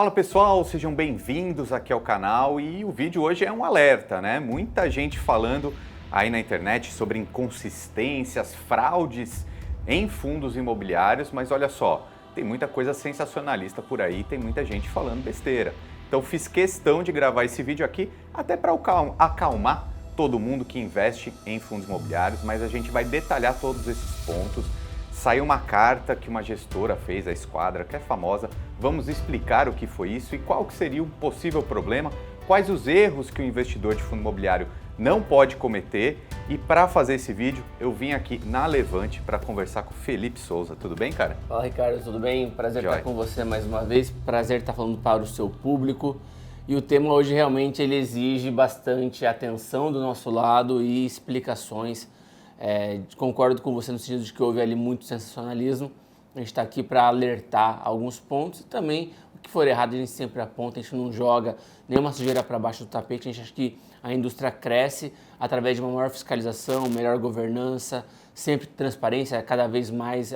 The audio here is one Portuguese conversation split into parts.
Fala pessoal, sejam bem-vindos aqui ao canal e o vídeo hoje é um alerta, né? Muita gente falando aí na internet sobre inconsistências, fraudes em fundos imobiliários, mas olha só, tem muita coisa sensacionalista por aí, tem muita gente falando besteira. Então fiz questão de gravar esse vídeo aqui até para acalmar todo mundo que investe em fundos imobiliários, mas a gente vai detalhar todos esses pontos. Saiu uma carta que uma gestora fez, a Esquadra, que é famosa. Vamos explicar o que foi isso e qual que seria o possível problema, quais os erros que o investidor de fundo imobiliário não pode cometer. E para fazer esse vídeo, eu vim aqui na Levante para conversar com o Felipe Souza. Tudo bem, cara? Fala, Ricardo, tudo bem? Prazer estar com você mais uma vez. Prazer estar falando para o seu público. E o tema hoje realmente ele exige bastante atenção do nosso lado e explicações. Concordo com você no sentido de que houve ali muito sensacionalismo. A gente está aqui para alertar alguns pontos e também o que for errado a gente sempre aponta, a gente não joga nenhuma sujeira para baixo do tapete. A gente acha que a indústria cresce através de uma maior fiscalização, melhor governança, sempre transparência, cada vez mais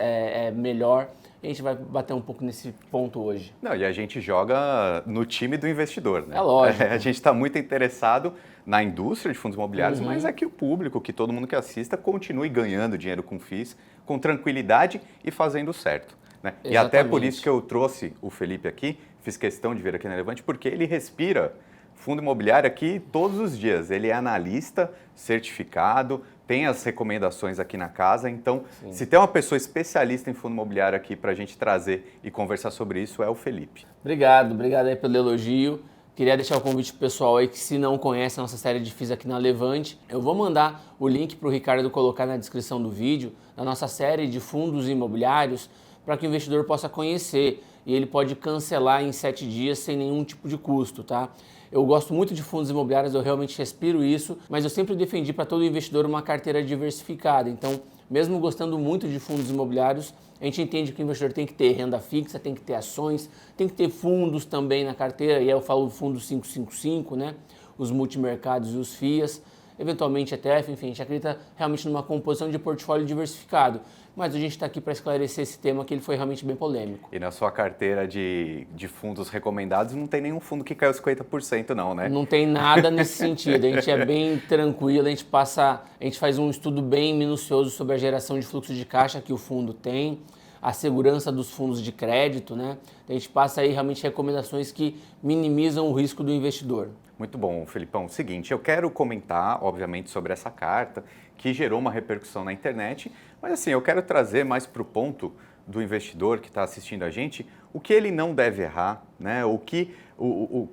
melhor. A gente vai bater um pouco nesse ponto hoje. Não, e a gente joga no time do investidor, né? É lógico. A gente está muito interessado na indústria de fundos imobiliários, mas é que o público, que todo mundo que assista, continue ganhando dinheiro com FIIs, com tranquilidade e fazendo certo, né? E até por isso que eu trouxe o Felipe aqui, fiz questão de vir aqui na Levante, porque ele respira fundo imobiliário aqui todos os dias. Ele é analista certificado, tem as recomendações aqui na casa, então se tem uma pessoa especialista em fundo imobiliário aqui para a gente trazer e conversar sobre isso, é o Felipe. Obrigado aí pelo elogio. Queria deixar o convite pro pessoal aí que se não conhece a nossa série de FIIs aqui na Levante, eu vou mandar o link para o Ricardo colocar na descrição do vídeo, da nossa série de fundos imobiliários, para que o investidor possa conhecer e ele pode cancelar em 7 dias sem nenhum tipo de custo, tá? Eu gosto muito de fundos imobiliários, eu realmente respiro isso, mas eu sempre defendi para todo investidor uma carteira diversificada. Então, mesmo gostando muito de fundos imobiliários, a gente entende que o investidor tem que ter renda fixa, tem que ter ações, tem que ter fundos também na carteira, e aí eu falo fundo 555, né? Os multimercados e os FIAs, eventualmente ETF, enfim, a gente acredita realmente numa composição de portfólio diversificado. Mas a gente está aqui para esclarecer esse tema que ele foi realmente bem polêmico. E na sua carteira de fundos recomendados não tem nenhum fundo que caiu 50% não, né? Não tem nada nesse sentido, a gente é bem tranquilo, a gente faz um estudo bem minucioso sobre a geração de fluxo de caixa que o fundo tem, a segurança dos fundos de crédito, né? A gente passa aí realmente recomendações que minimizam o risco do investidor. Muito bom, Felipão. Seguinte, eu quero comentar, obviamente, sobre essa carta que gerou uma repercussão na internet, mas assim, eu quero trazer mais para o ponto do investidor que está assistindo a gente, o que ele não deve errar, né?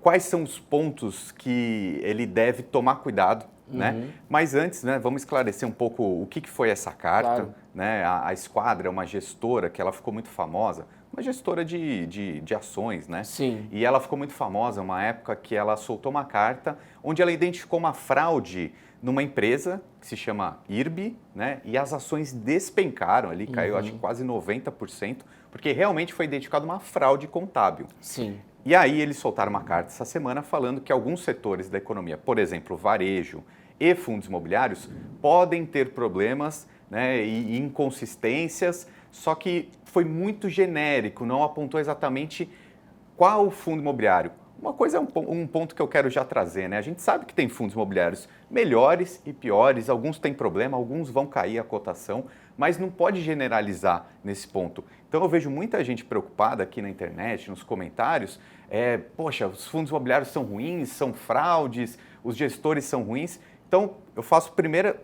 Quais são os pontos que ele deve tomar cuidado, né? Mas antes, né, vamos esclarecer um pouco o que foi essa carta. Claro. Né? A Esquadra é uma gestora que ela ficou muito famosa, uma gestora de ações, né? Sim. E ela ficou muito famosa uma época que ela soltou uma carta onde ela identificou uma fraude numa empresa que se chama IRB, né? E as ações despencaram ali, caiu acho que quase 90%, porque realmente foi identificada uma fraude contábil. Sim. E aí eles soltaram uma carta essa semana falando que alguns setores da economia, por exemplo, varejo e fundos imobiliários, podem ter problemas, né, e inconsistências, só que foi muito genérico, não apontou exatamente qual fundo imobiliário. Uma coisa é um ponto que eu quero já trazer, né? A gente sabe que tem fundos imobiliários melhores e piores, alguns têm problema, alguns vão cair a cotação, mas não pode generalizar nesse ponto. Então eu vejo muita gente preocupada aqui na internet, nos comentários, poxa, os fundos imobiliários são ruins, são fraudes, os gestores são ruins. Então eu faço primeiro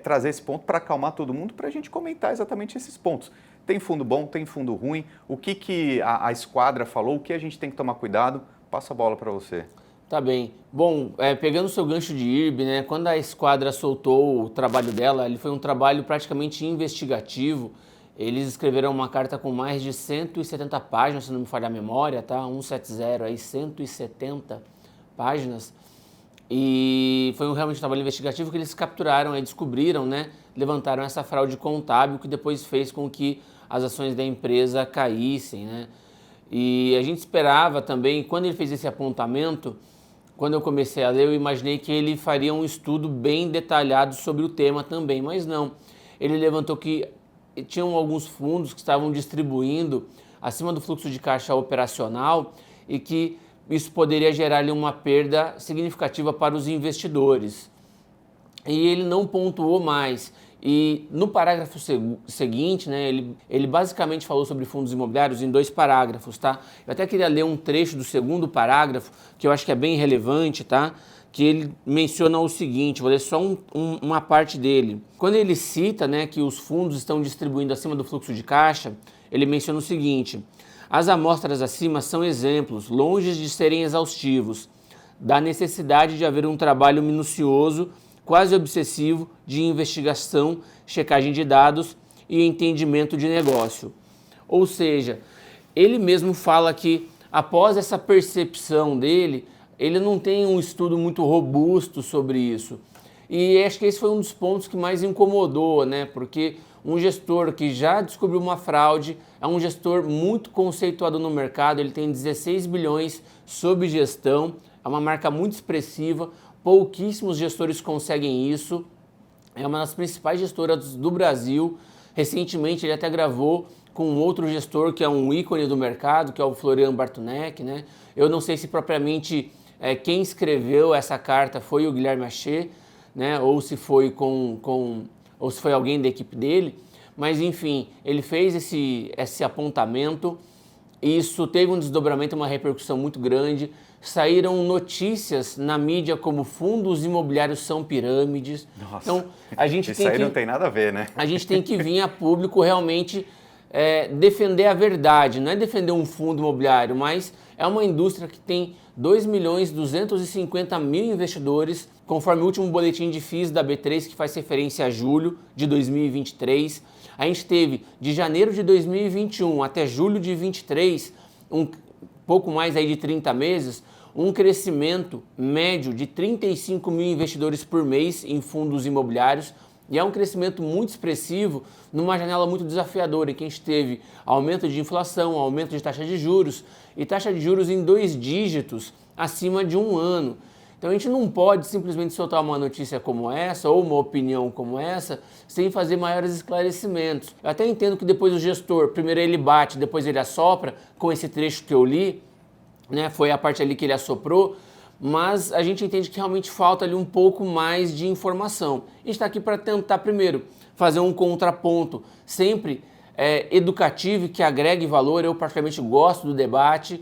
trazer esse ponto para acalmar todo mundo, para a gente comentar exatamente esses pontos. Tem fundo bom, tem fundo ruim, o que a Esquadra falou, o que a gente tem que tomar cuidado. Passo a bola para você. Tá bem. Bom, pegando o seu gancho de IRB, né, quando a Esquadra soltou o trabalho dela, ele foi um trabalho praticamente investigativo. Eles escreveram uma carta com mais de 170 páginas, se não me falhar a memória, tá? 170 aí, 170 páginas. E foi realmente um trabalho investigativo que eles capturaram, descobriram, né, levantaram essa fraude contábil que depois fez com que as ações da empresa caíssem, né? E a gente esperava também, quando ele fez esse apontamento, quando eu comecei a ler, eu imaginei que ele faria um estudo bem detalhado sobre o tema também, mas não. Ele levantou que tinham alguns fundos que estavam distribuindo acima do fluxo de caixa operacional e que isso poderia gerar ali uma perda significativa para os investidores. E ele não pontuou mais. E no parágrafo seguinte, né, ele basicamente falou sobre fundos imobiliários em 2 parágrafos, tá? Eu até queria ler um trecho do segundo parágrafo, que eu acho que é bem relevante, tá? Que ele menciona o seguinte, vou ler só uma parte dele. Quando ele cita, né, que os fundos estão distribuindo acima do fluxo de caixa, ele menciona o seguinte: as amostras acima são exemplos, longe de serem exaustivos, da necessidade de haver um trabalho minucioso, quase obsessivo, de investigação, checagem de dados e entendimento de negócio. Ou seja, ele mesmo fala que após essa percepção dele, ele não tem um estudo muito robusto sobre isso. E acho que esse foi um dos pontos que mais incomodou, né? Porque um gestor que já descobriu uma fraude, é um gestor muito conceituado no mercado, ele tem 16 bilhões sob gestão, é uma marca muito expressiva, pouquíssimos gestores conseguem isso, é uma das principais gestoras do Brasil. Recentemente ele até gravou com um outro gestor que é um ícone do mercado, que é o Florian Bartunek, né? Eu não sei se propriamente quem escreveu essa carta foi o Guilherme Achê, né? Ou se foi ou se foi alguém da equipe dele, mas enfim, ele fez esse apontamento. Isso teve um desdobramento, uma repercussão muito grande. Saíram notícias na mídia como fundos imobiliários são pirâmides. Nossa, então a gente isso aí não tem nada a ver, né? A gente tem que vir a público realmente defender a verdade, não é defender um fundo imobiliário, mas é uma indústria que tem 2.250.000 investidores, conforme o último boletim de FIIs da B3, que faz referência a julho de 2023. A gente teve de janeiro de 2021 até julho de 2023, pouco mais aí de 30 meses, um crescimento médio de 35 mil investidores por mês em fundos imobiliários, e é um crescimento muito expressivo numa janela muito desafiadora, em que a gente teve aumento de inflação, aumento de taxa de juros e taxa de juros em 2 dígitos acima de 1 ano. Então a gente não pode simplesmente soltar uma notícia como essa ou uma opinião como essa sem fazer maiores esclarecimentos. Eu até entendo que depois o gestor, primeiro ele bate, depois ele assopra, com esse trecho que eu li, né, foi a parte ali que ele assoprou, mas a gente entende que realmente falta ali um pouco mais de informação. A gente está aqui para tentar primeiro fazer um contraponto sempre educativo e que agregue valor. Eu particularmente gosto do debate.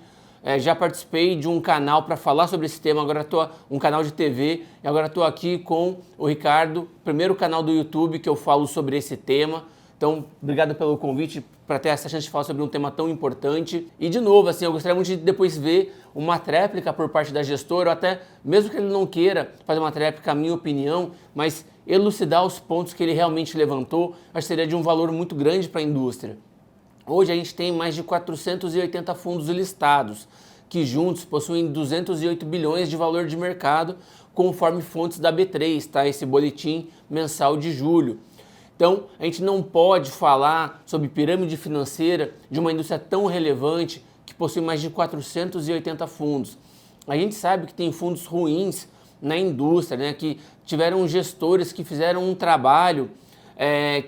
Já participei de um canal para falar sobre esse tema, agora estou um canal de TV, e agora estou aqui com o Ricardo, primeiro canal do YouTube que eu falo sobre esse tema. Então, obrigado pelo convite para ter essa chance de falar sobre um tema tão importante. E de novo, assim, eu gostaria muito de depois ver uma tréplica por parte da gestora, ou até, mesmo que ele não queira fazer uma tréplica, a minha opinião, mas elucidar os pontos que ele realmente levantou, acho que seria de um valor muito grande para a indústria. Hoje a gente tem mais de 480 fundos listados, que juntos possuem 208 bilhões de valor de mercado, conforme fontes da B3, tá? Esse boletim mensal de julho. Então, a gente não pode falar sobre pirâmide financeira de uma indústria tão relevante que possui mais de 480 fundos. A gente sabe que tem fundos ruins na indústria, né? Que tiveram gestores que fizeram um trabalho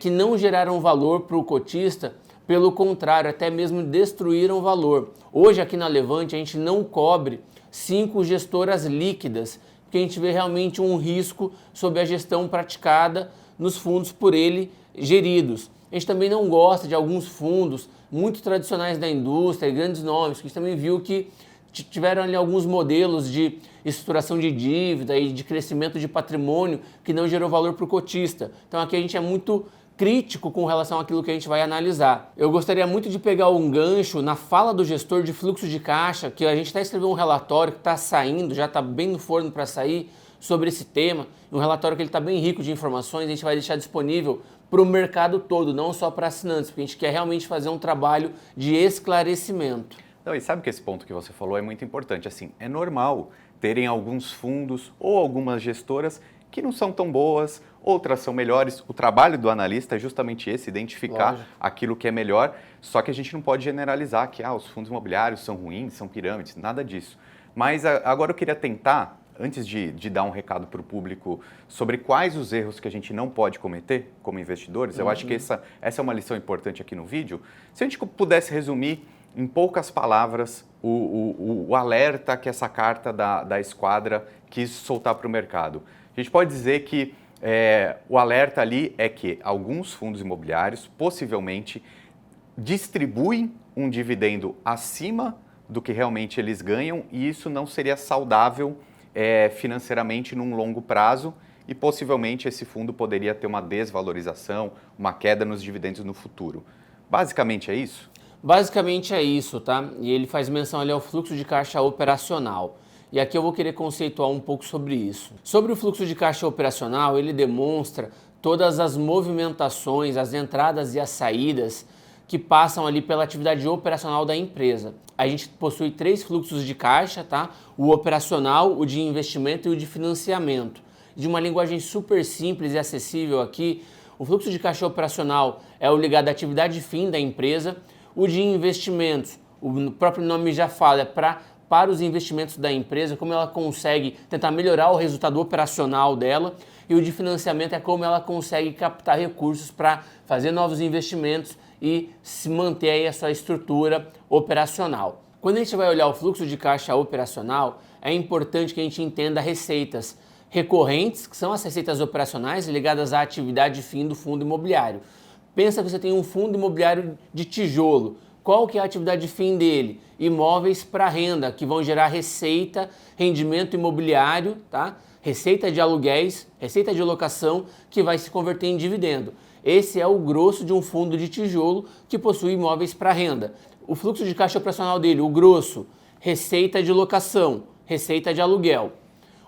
que não geraram valor para o cotista. Pelo contrário, até mesmo destruíram valor. Hoje aqui na Levante a gente não cobre 5 gestoras líquidas, porque a gente vê realmente um risco sobre a gestão praticada nos fundos por ele geridos. A gente também não gosta de alguns fundos muito tradicionais da indústria, grandes nomes, que a gente também viu que tiveram ali alguns modelos de estruturação de dívida e de crescimento de patrimônio que não gerou valor para o cotista. Então aqui a gente é muito crítico com relação àquilo que a gente vai analisar. Eu gostaria muito de pegar um gancho na fala do gestor de fluxo de caixa, que a gente está escrevendo um relatório que está saindo, já está bem no forno para sair, sobre esse tema, um relatório que ele está bem rico de informações, a gente vai deixar disponível para o mercado todo, não só para assinantes, porque a gente quer realmente fazer um trabalho de esclarecimento. Não, e sabe que esse ponto que você falou é muito importante. Assim, é normal terem alguns fundos ou algumas gestoras que não são tão boas, outras são melhores. O trabalho do analista é justamente esse, identificar aquilo que é melhor, só que a gente não pode generalizar que os fundos imobiliários são ruins, são pirâmides, nada disso. Mas agora eu queria tentar, antes de dar um recado para o público sobre quais os erros que a gente não pode cometer como investidores, eu acho que essa é uma lição importante aqui no vídeo. Se a gente pudesse resumir em poucas palavras, o alerta que essa carta da Esquadra quis soltar para o mercado. A gente pode dizer que o alerta ali é que alguns fundos imobiliários possivelmente distribuem um dividendo acima do que realmente eles ganham e isso não seria saudável financeiramente num longo prazo e possivelmente esse fundo poderia ter uma desvalorização, uma queda nos dividendos no futuro. Basicamente é isso? Basicamente é isso, tá? E ele faz menção ali ao fluxo de caixa operacional. E aqui eu vou querer conceituar um pouco sobre isso. Sobre o fluxo de caixa operacional, ele demonstra todas as movimentações, as entradas e as saídas que passam ali pela atividade operacional da empresa. A gente possui 3 fluxos de caixa, tá? O operacional, o de investimento e o de financiamento. De uma linguagem super simples e acessível aqui, o fluxo de caixa operacional é o ligado à atividade fim da empresa. O de investimentos, o próprio nome já fala, é para os investimentos da empresa, como ela consegue tentar melhorar o resultado operacional dela. E o de financiamento é como ela consegue captar recursos para fazer novos investimentos e se manter aí a sua estrutura operacional. Quando a gente vai olhar o fluxo de caixa operacional, é importante que a gente entenda receitas recorrentes, que são as receitas operacionais ligadas à atividade fim do fundo imobiliário. Pensa que você tem um fundo imobiliário de tijolo. Qual que é a atividade fim dele? Imóveis para renda, que vão gerar receita, rendimento imobiliário, tá? Receita de aluguéis, receita de locação, que vai se converter em dividendo. Esse é o grosso de um fundo de tijolo que possui imóveis para renda. O fluxo de caixa operacional dele, o grosso, receita de locação, receita de aluguel.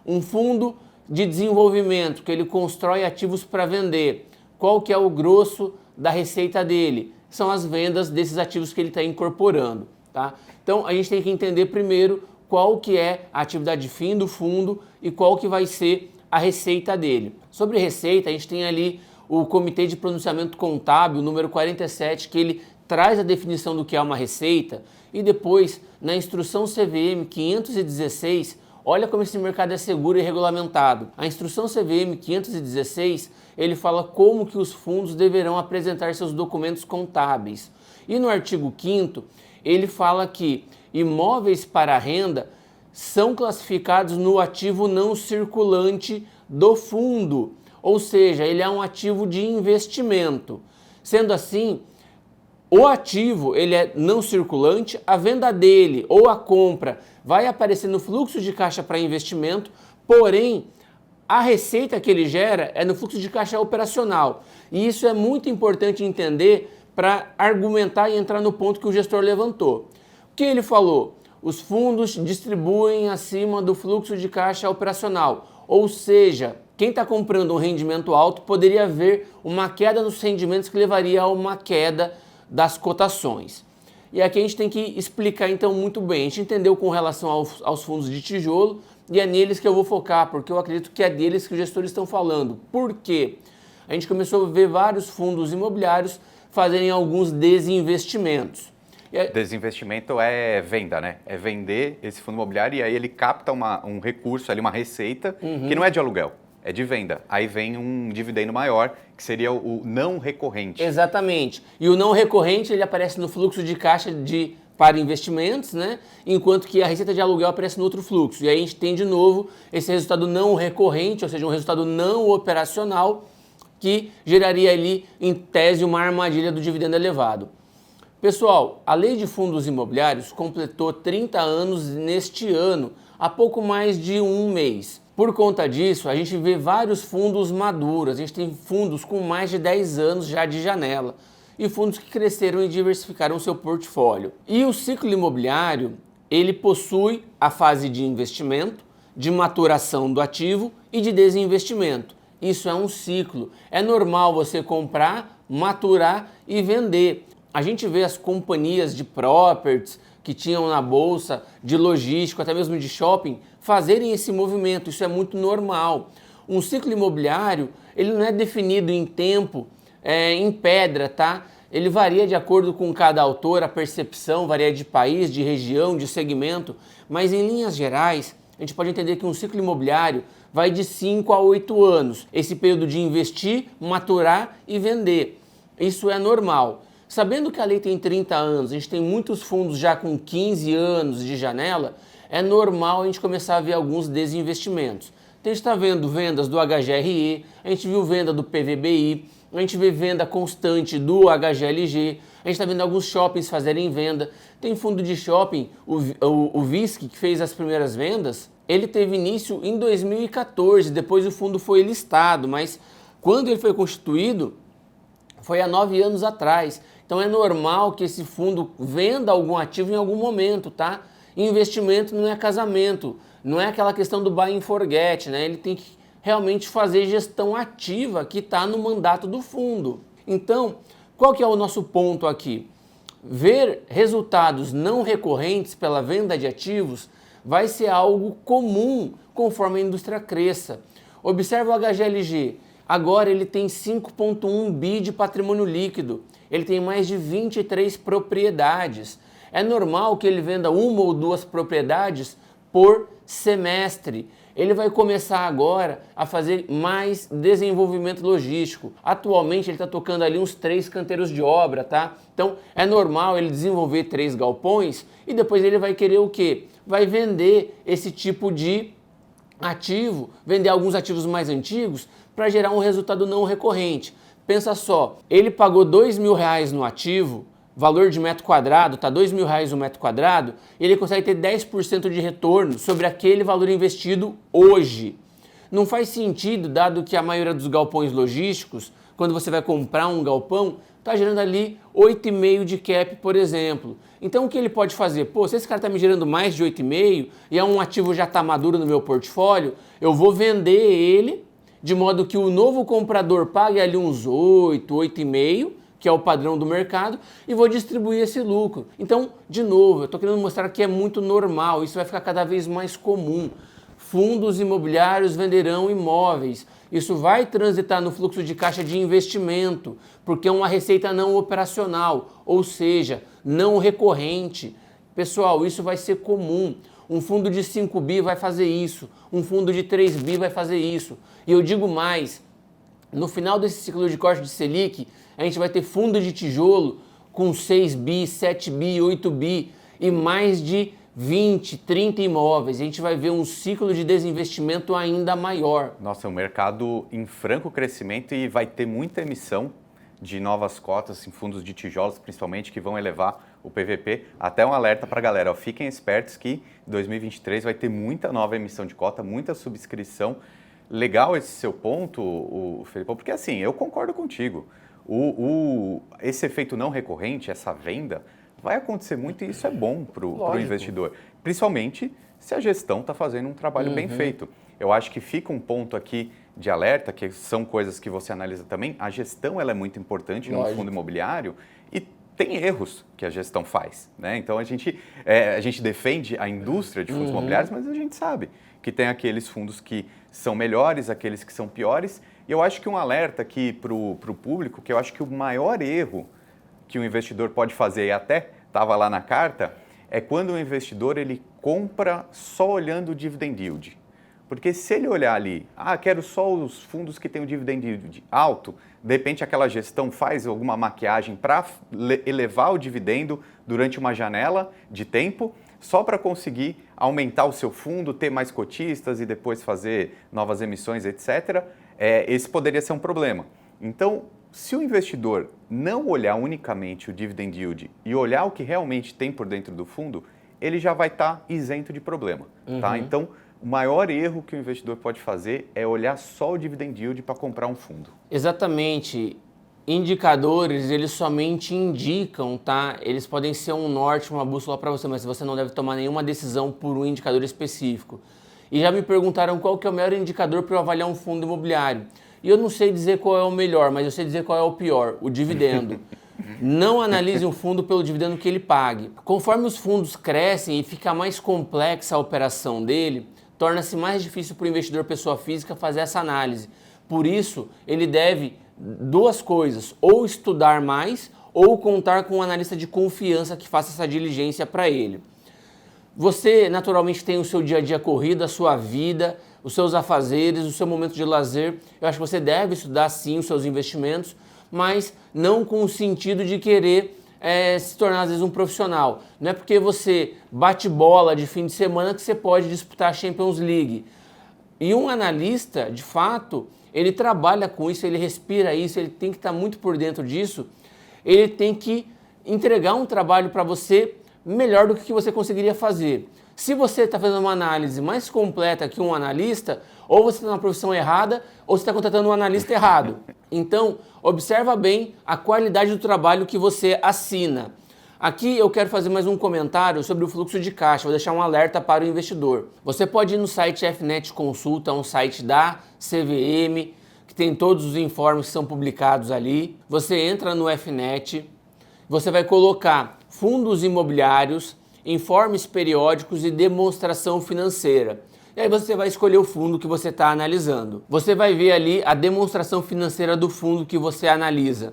Um fundo de desenvolvimento, que ele constrói ativos para vender. Qual que é o grosso da receita dele? São as vendas desses ativos que ele está incorporando, tá? Então a gente tem que entender primeiro qual que é a atividade fim do fundo e qual que vai ser a receita dele. Sobre receita, a gente tem ali o Comitê de Pronunciamento Contábil, número 47, que ele traz a definição do que é uma receita e depois, na instrução CVM 516, olha como esse mercado é seguro e regulamentado. A instrução CVM 516, ele fala como que os fundos deverão apresentar seus documentos contábeis. E no artigo 5º, ele fala que imóveis para renda são classificados no ativo não circulante do fundo, ou seja, ele é um ativo de investimento. Sendo assim, o ativo ele é não circulante, a venda dele ou a compra vai aparecer no fluxo de caixa para investimento, porém a receita que ele gera é no fluxo de caixa operacional. E isso é muito importante entender para argumentar e entrar no ponto que o gestor levantou. O que ele falou? Os fundos distribuem acima do fluxo de caixa operacional, ou seja, quem está comprando um rendimento alto poderia ver uma queda nos rendimentos que levaria a uma queda das cotações. E aqui a gente tem que explicar então muito bem. A gente entendeu com relação aos fundos de tijolo e é neles que eu vou focar, porque eu acredito que é deles que os gestores estão falando. Por quê? A gente começou a ver vários fundos imobiliários fazerem alguns desinvestimentos. Desinvestimento é venda, né? É vender esse fundo imobiliário e aí ele capta um recurso ali, uma receita, que não é de aluguel, é de venda. Aí vem um dividendo maior, que seria o não recorrente. Exatamente. E o não recorrente, ele aparece no fluxo de caixa para investimentos, né? Enquanto que a receita de aluguel aparece no outro fluxo. E aí a gente tem de novo esse resultado não recorrente, ou seja, um resultado não operacional, que geraria ali, em tese, uma armadilha do dividendo elevado. Pessoal, a Lei de Fundos Imobiliários completou 30 anos neste ano, há pouco mais de um mês. Por conta disso, a gente vê vários fundos maduros, a gente tem fundos com mais de 10 anos já de janela e fundos que cresceram e diversificaram seu portfólio. E o ciclo imobiliário, ele possui a fase de investimento, de maturação do ativo e de desinvestimento. Isso é um ciclo. É normal você comprar, maturar e vender. A gente vê as companhias de properties que tinham na bolsa, de logístico, até mesmo de shopping, fazerem esse movimento. Isso é muito normal. Um ciclo imobiliário, ele não é definido em tempo, em pedra, tá? Ele varia de acordo com cada autor, a percepção varia de país, de região, de segmento, mas em linhas gerais, a gente pode entender que um ciclo imobiliário vai de 5 a 8 anos. Esse período de investir, maturar e vender. Isso é normal. Sabendo que a lei tem 30 anos, a gente tem muitos fundos já com 15 anos de janela, é normal a gente começar a ver alguns desinvestimentos. Então a gente está vendo vendas do HGRE, a gente viu venda do PVBI, a gente vê venda constante do HGLG, a gente está vendo alguns shoppings fazerem venda. Tem fundo de shopping, o VISC, que fez as primeiras vendas, ele teve início em 2014, depois o fundo foi listado, mas quando ele foi constituído, foi há 9 anos atrás. Então é normal que esse fundo venda algum ativo em algum momento, tá? Investimento não é casamento, não é aquela questão do buy and forget, né? Ele tem que realmente fazer gestão ativa que está no mandato do fundo. Então, qual que é o nosso ponto aqui? Ver resultados não recorrentes pela venda de ativos vai ser algo comum conforme a indústria cresça. Observe o HGLG. Agora ele tem 5,1 bi de patrimônio líquido. Ele tem mais de 23 propriedades. É normal que ele venda 1 ou 2 propriedades por semestre. Ele vai começar agora a fazer mais desenvolvimento logístico. Atualmente ele está tocando ali uns 3 canteiros de obra, tá? Então é normal ele desenvolver 3 galpões e depois ele vai querer o quê? Vai vender esse tipo de ativo, vender alguns ativos mais antigos para gerar um resultado não recorrente. Pensa só, ele pagou R$2.000 no ativo, valor de metro quadrado, tá R$2.000 o metro quadrado, ele consegue ter 10% de retorno sobre aquele valor investido hoje. Não faz sentido, dado que a maioria dos galpões logísticos, quando você vai comprar um galpão, está gerando ali 8,5 de cap, por exemplo. Então o que ele pode fazer? Pô, se esse cara está me gerando mais de 8,5 e é um ativo já está maduro no meu portfólio, eu vou vender ele de modo que o novo comprador pague ali uns 8, 8,5, que é o padrão do mercado, e vou distribuir esse lucro. Então, de novo, eu estou querendo mostrar que é muito normal, isso vai ficar cada vez mais comum. Fundos imobiliários venderão imóveis. Isso vai transitar no fluxo de caixa de investimento, porque é uma receita não operacional, ou seja, não recorrente. Pessoal, isso vai ser comum. Um fundo de 5 bi vai fazer isso, um fundo de 3 bi vai fazer isso. E eu digo mais, no final desse ciclo de corte de Selic, a gente vai ter fundo de tijolo com 6 bi, 7 bi, 8 bi e mais de 20, 30 imóveis. A gente vai ver um ciclo de desinvestimento ainda maior. Nossa, é um mercado em franco crescimento e vai ter muita emissão de novas cotas em fundos de tijolos, principalmente, que vão elevar o PVP. Até um alerta para a galera, ó, fiquem espertos que em 2023 vai ter muita nova emissão de cota, muita subscrição. Legal esse seu ponto, o Felipão, porque assim, eu concordo contigo. Esse efeito não recorrente, essa venda, vai acontecer muito e isso é bom para o investidor. Principalmente se a gestão está fazendo um trabalho bem feito. Eu acho que fica um ponto aqui de alerta, que são coisas que você analisa também. A gestão ela é muito importante no fundo imobiliário e tem erros que a gestão faz, né? Então a gente defende a indústria de fundos imobiliários, mas a gente sabe que tem aqueles fundos que são melhores, aqueles que são piores. E eu acho que um alerta aqui para o público, que eu acho que o maior erro que o investidor pode fazer, e até estava lá na carta, é quando o investidor ele compra só olhando o dividend yield. Porque se ele olhar ali, quero só os fundos que têm o dividend yield alto, de repente aquela gestão faz alguma maquiagem para elevar o dividendo durante uma janela de tempo, só para conseguir aumentar o seu fundo, ter mais cotistas e depois fazer novas emissões, etc. Esse poderia ser um problema. Então, se o investidor não olhar unicamente o dividend yield e olhar o que realmente tem por dentro do fundo, ele já vai estar isento de problema. Tá? Então, o maior erro que o investidor pode fazer é olhar só o dividend yield para comprar um fundo. Exatamente. Indicadores, eles somente indicam, tá? Eles podem ser um norte, uma bússola para você, mas você não deve tomar nenhuma decisão por um indicador específico. E já me perguntaram qual que é o melhor indicador para eu avaliar um fundo imobiliário. E eu não sei dizer qual é o melhor, mas eu sei dizer qual é o pior, o dividendo. Não analise um fundo pelo dividendo que ele pague. Conforme os fundos crescem e fica mais complexa a operação dele, torna-se mais difícil para o investidor pessoa física fazer essa análise. Por isso, ele deve duas coisas, ou estudar mais, ou contar com um analista de confiança que faça essa diligência para ele. Você naturalmente tem o seu dia a dia corrido, a sua vida, os seus afazeres, o seu momento de lazer. Eu acho que você deve estudar sim os seus investimentos, mas não com o sentido de querer se tornar às vezes um profissional. Não é porque você bate bola de fim de semana que você pode disputar a Champions League. E um analista, de fato, ele trabalha com isso, ele respira isso, ele tem que estar muito por dentro disso, ele tem que entregar um trabalho para você melhor do que você conseguiria fazer. Se você está fazendo uma análise mais completa que um analista, ou você está na profissão errada, ou você está contratando um analista errado. Então, observa bem a qualidade do trabalho que você assina. Aqui eu quero fazer mais um comentário sobre o fluxo de caixa, vou deixar um alerta para o investidor. Você pode ir no site FNet Consulta, um site da CVM, que tem todos os informes que são publicados ali. Você entra no FNet, você vai colocar fundos imobiliários, informes periódicos e demonstração financeira. E aí você vai escolher o fundo que você está analisando. Você vai ver ali a demonstração financeira do fundo que você analisa.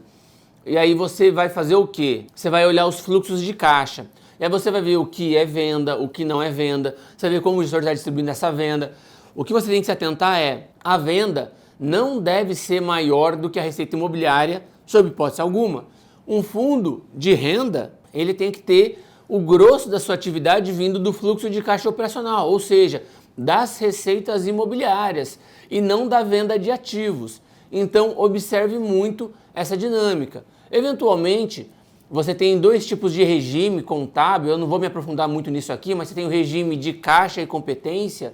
E aí você vai fazer o quê? Você vai olhar os fluxos de caixa. E aí você vai ver o que é venda, o que não é venda. Você vai ver como o gestor está distribuindo essa venda. O que você tem que se atentar é, a venda não deve ser maior do que a receita imobiliária, sob hipótese alguma. Um fundo de renda, ele tem que ter o grosso da sua atividade vindo do fluxo de caixa operacional, ou seja, das receitas imobiliárias e não da venda de ativos. Então, observe muito essa dinâmica. Eventualmente, você tem dois tipos de regime contábil, eu não vou me aprofundar muito nisso aqui, mas você tem o regime de caixa e competência.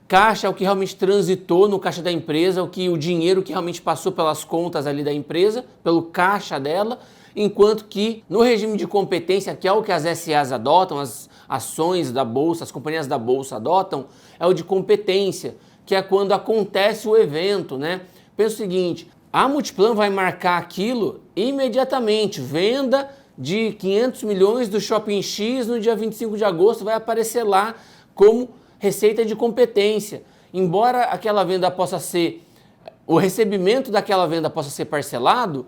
Caixa é o que realmente transitou no caixa da empresa, o dinheiro que realmente passou pelas contas ali da empresa, pelo caixa dela, enquanto que no regime de competência, que é o que as SAs adotam, as ações da bolsa, as companhias da bolsa adotam, é o de competência, que é quando acontece o evento, né? Pensa o seguinte, a Multiplan vai marcar aquilo imediatamente, venda de 500 milhões do Shopping X no dia 25 de agosto vai aparecer lá como receita de competência. Embora aquela venda possa ser, o recebimento daquela venda possa ser parcelado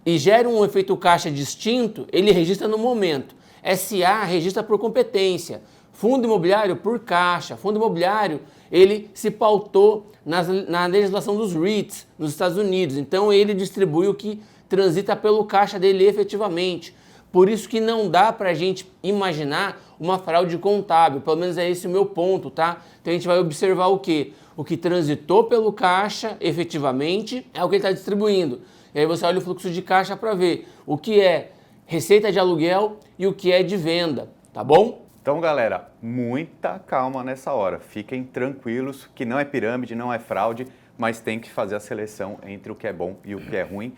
e gere um efeito caixa distinto, ele registra no momento. SA registra por competência, fundo imobiliário por caixa. Fundo imobiliário, ele se pautou na legislação dos REITs nos Estados Unidos, então ele distribui o que transita pelo caixa dele efetivamente. Por isso que não dá para a gente imaginar uma fraude contábil, pelo menos é esse o meu ponto, tá? Então a gente vai observar o quê? O que transitou pelo caixa efetivamente é o que ele está distribuindo. E aí você olha o fluxo de caixa para ver o que é receita de aluguel e o que é de venda, tá bom? Então, galera, muita calma nessa hora. Fiquem tranquilos que não é pirâmide, não é fraude, mas tem que fazer a seleção entre o que é bom e o que é ruim.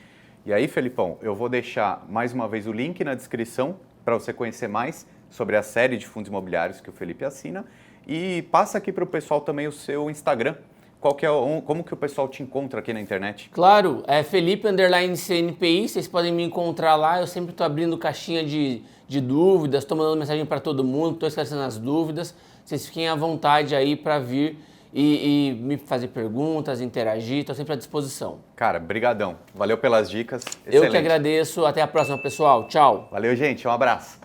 E aí, Felipão, eu vou deixar mais uma vez o link na descrição para você conhecer mais sobre a série de fundos imobiliários que o Felipe assina. E passa aqui para o pessoal também o seu Instagram. Como que o pessoal te encontra aqui na internet? Claro, é Felipe_CNPI, vocês podem me encontrar lá, eu sempre estou abrindo caixinha de dúvidas, estou mandando mensagem para todo mundo, estou esclarecendo as dúvidas, vocês fiquem à vontade aí para vir e me fazer perguntas, interagir, estou sempre à disposição. Cara, brigadão, valeu pelas dicas, excelente. Eu que agradeço, até a próxima pessoal, tchau. Valeu gente, um abraço.